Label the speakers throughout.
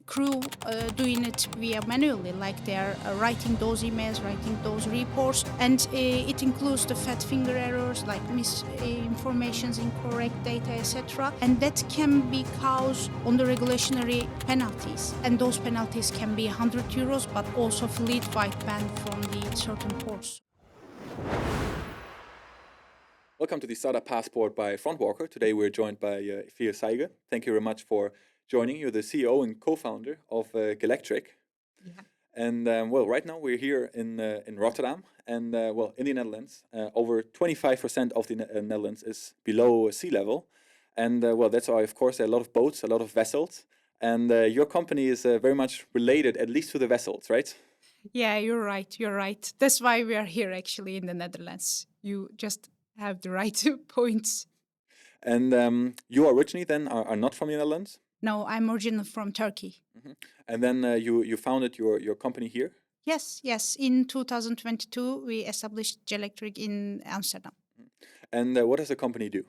Speaker 1: crew doing it via manually, like they're writing those emails, writing those reports, and it includes the fat finger errors like misinformations, incorrect data, etc. And that can be caused on the regulationary penalties, and those penalties can be €100, but also fleet-wide ban from the certain ports.
Speaker 2: Welcome to the Startup Passport by Frontwalker. Today we're joined by Efil Saygı. Thank you very much for joining. You're the CEO and co-founder of Gelectric.
Speaker 1: Yeah.
Speaker 2: And right now we're here in Rotterdam and in the Netherlands. Over 25% of the Netherlands is below sea level. And that's why, of course, there are a lot of boats, a lot of vessels. And your company is very much related, at least to the vessels, right?
Speaker 1: Yeah, you're right. You're right. That's why we are here actually in the Netherlands. You just have the right points.
Speaker 2: And you originally then are not from the Netherlands?
Speaker 1: No, I'm originally from Turkey.
Speaker 2: Mm-hmm. And then you founded your company here?
Speaker 1: Yes. In 2022, we established Gelectric in Amsterdam.
Speaker 2: And what does the company do?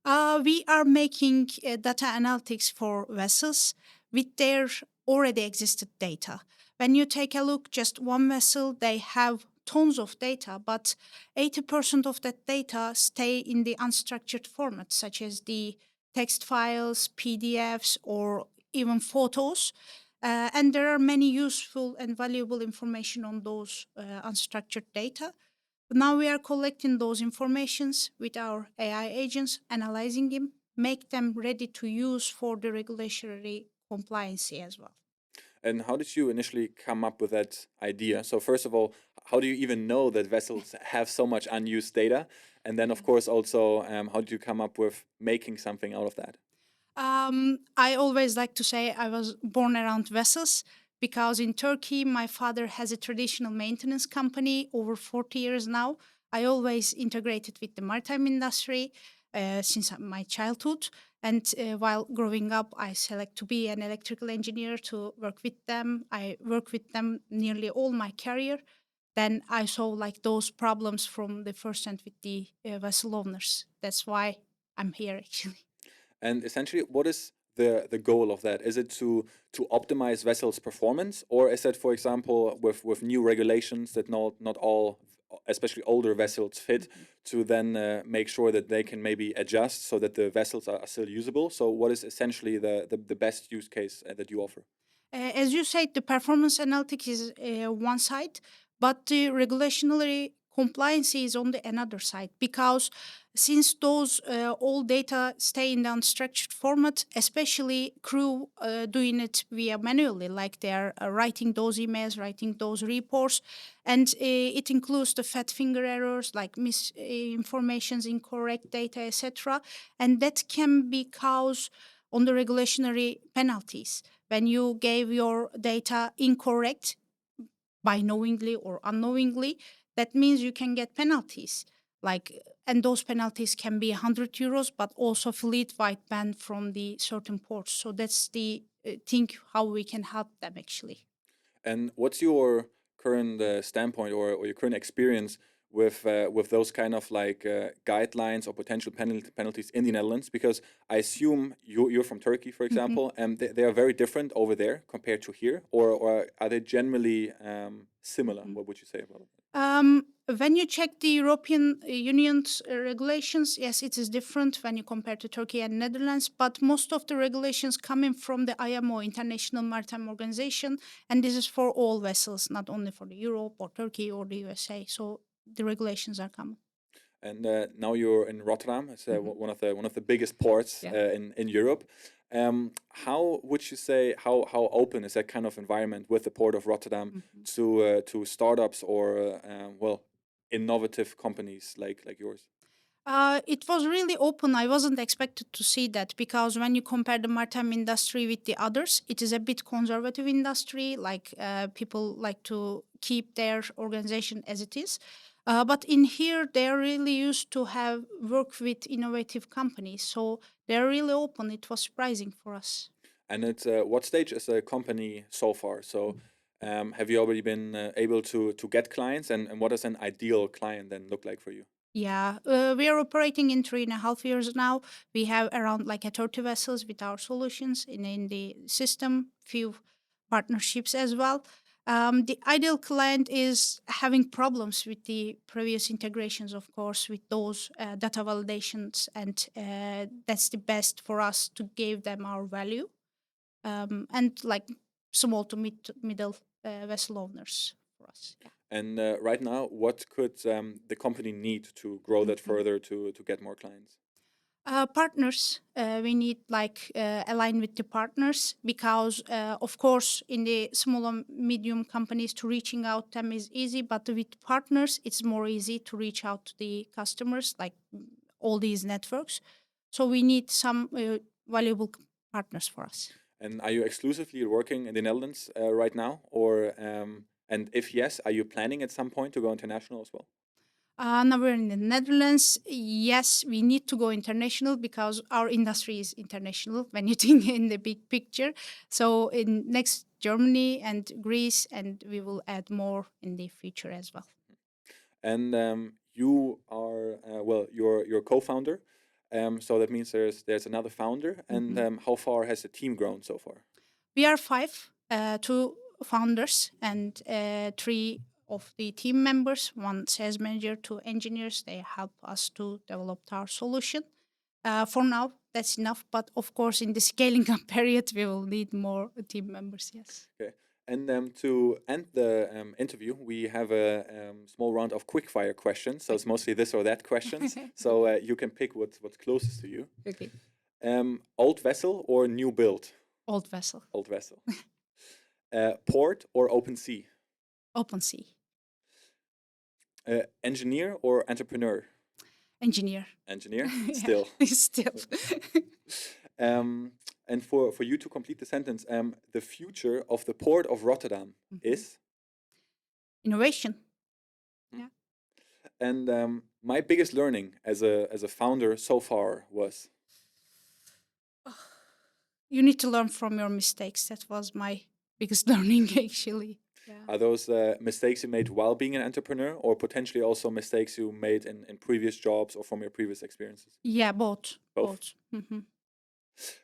Speaker 1: We are making data analytics for vessels with their already existed data. When you take a look, just one vessel, they have tons of data, but 80% of that data stay in the unstructured format, such as the text files, PDFs, or even photos. And there are many useful and valuable information on those unstructured data. Now we are collecting those informations with our AI agents, analyzing them, make them ready to use for the regulatory compliance as well.
Speaker 2: And how did you initially come up with that idea? So first of all, how do you even know that vessels have so much unused data? And then, of course, also, how did you come up with making something out of that?
Speaker 1: I always like to say I was born around vessels because in Turkey, my father has a traditional maintenance company over 40 years now. I always integrated with the maritime industry since my childhood. And while growing up, I select to be an electrical engineer to work with them. I work with them nearly all my career. Then I saw like those problems from the first hand with the vessel owners. That's why I'm here actually.
Speaker 2: And essentially, what is the goal of that? Is it to optimize vessels' performance, or is that, for example, with new regulations that not all, especially older vessels, fit, to then make sure that they can maybe adjust so that the vessels are still usable? So, what is essentially the best use case that you offer?
Speaker 1: As you said, the performance analytics is one side, but the regulationary compliance is on the another side because since those all data stay in the unstructured format, especially crew doing it via manually, like they're writing those emails, writing those reports, and it includes the fat finger errors like misinformations, incorrect data, etc., and that can be caused on the regulationary penalties when you gave your data incorrect by knowingly or unknowingly. That means you can get penalties like, and those penalties can be €100, but also fleet-wide ban from the certain ports. So that's the thing how we can help them actually.
Speaker 2: And what's your current standpoint or your current experience with those kind of like guidelines or potential penalties in the Netherlands? Because I assume you're from Turkey, for example, and they are very different over there compared to here, or are they generally similar? What would you say about it?
Speaker 1: When you check the European Union's regulations, yes, it is different when you compare to Turkey and Netherlands, but most of the regulations coming from the IMO, International Maritime Organization, and this is for all vessels, not only for the Europe or Turkey or the USA. So the regulations are common.
Speaker 2: And now you're in Rotterdam. It's one of the biggest ports in Europe. How would you say how open is that kind of environment with the port of Rotterdam to startups or innovative companies like yours?
Speaker 1: It was really open. I wasn't expected to see that because when you compare the maritime industry with the others, it is a bit conservative industry. Like people like to keep their organization as it is. But in here, they're really used to have work with innovative companies. So they're really open. It was surprising for us.
Speaker 2: And at what stage is the company so far? So have you already been able to get clients, and what does an ideal client then look like for you?
Speaker 1: Yeah, we are operating in 3.5 years now. We have around like 30 vessels with our solutions in the system, few partnerships as well. The ideal client is having problems with the previous integrations, of course, with those data validations, and that's the best for us to give them our value. And like small to middle vessel owners for us. Yeah.
Speaker 2: And right now, what could the company need to grow that
Speaker 1: Mhm.
Speaker 2: further to get more clients?
Speaker 1: Partners, we need like align with the partners because of course in the small and medium companies to reaching out them is easy, but with partners it's more easy to reach out to the customers like all these networks. So we need some valuable partners for us.
Speaker 2: And are you exclusively working in the Netherlands right now, or and if yes, are you planning at some point to go international as well?
Speaker 1: Now we're in the Netherlands. Yes, we need to go international because our industry is international when you think in the big picture. So in next Germany and Greece, and we will add more in the future as well.
Speaker 2: And you are well, you're co-founder, so that means there's another founder. And
Speaker 1: Mhm.
Speaker 2: how far has the team grown so far?
Speaker 1: We are five, two founders and three of the team members, one sales manager, two engineers. They help us to develop our solution. For now, that's enough. But of course, in the scaling up period, we will need more team members. Yes.
Speaker 2: Okay. And to end the interview, we have a small round of quick-fire questions. So it's mostly this or that questions. So you can pick what's closest to you.
Speaker 1: Okay.
Speaker 2: Old vessel or new build?
Speaker 1: Old vessel,
Speaker 2: Old vessel. Port or open sea?
Speaker 1: open sea,
Speaker 2: Engineer or entrepreneur?
Speaker 1: engineer.
Speaker 2: Engineer,
Speaker 1: Yeah,
Speaker 2: still.
Speaker 1: still.
Speaker 2: Um, and for you to complete the sentence, the future of the port of Rotterdam
Speaker 1: Mhm.
Speaker 2: is.
Speaker 1: Innovation.
Speaker 2: Hmm.
Speaker 1: Yeah.
Speaker 2: And my biggest learning as a founder so far was.
Speaker 1: You need to learn from your mistakes. That was my biggest learning, actually. Yeah.
Speaker 2: Are those mistakes you made while being an entrepreneur, or potentially also mistakes you made in previous jobs or from your previous experiences?
Speaker 1: Yeah, both.
Speaker 2: Both.
Speaker 1: Both. Hmm.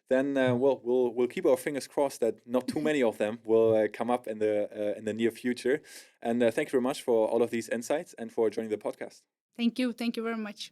Speaker 2: Then well, we'll keep our fingers crossed that not too many of them will come up in the near future. And thank you very much for all of these insights and for joining the podcast.
Speaker 1: Thank you. Thank you very much.